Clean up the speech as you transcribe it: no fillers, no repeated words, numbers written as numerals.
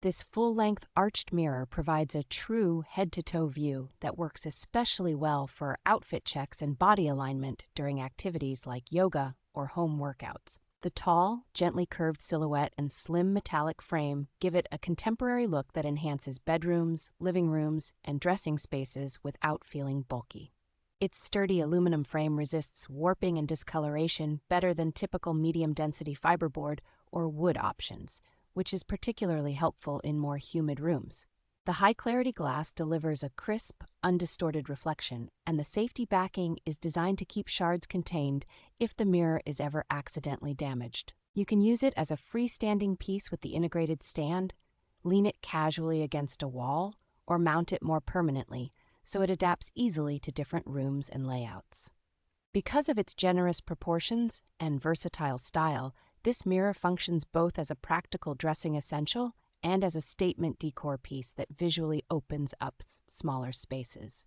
This full-length arched mirror provides a true head-to-toe view that works especially well for outfit checks and body alignment during activities like yoga or home workouts. The tall, gently curved silhouette and slim metallic frame give it a contemporary look that enhances bedrooms, living rooms, and dressing spaces without feeling bulky. Its sturdy aluminum frame resists warping and discoloration better than typical medium-density fiberboard or wood options, which is particularly helpful in more humid rooms. The high-clarity glass delivers a crisp, undistorted reflection, and the safety backing is designed to keep shards contained if the mirror is ever accidentally damaged. You can use it as a freestanding piece with the integrated stand, lean it casually against a wall, or mount it more permanently, so it adapts easily to different rooms and layouts. Because of its generous proportions and versatile style, this mirror functions both as a practical dressing essential and as a statement decor piece that visually opens up smaller spaces.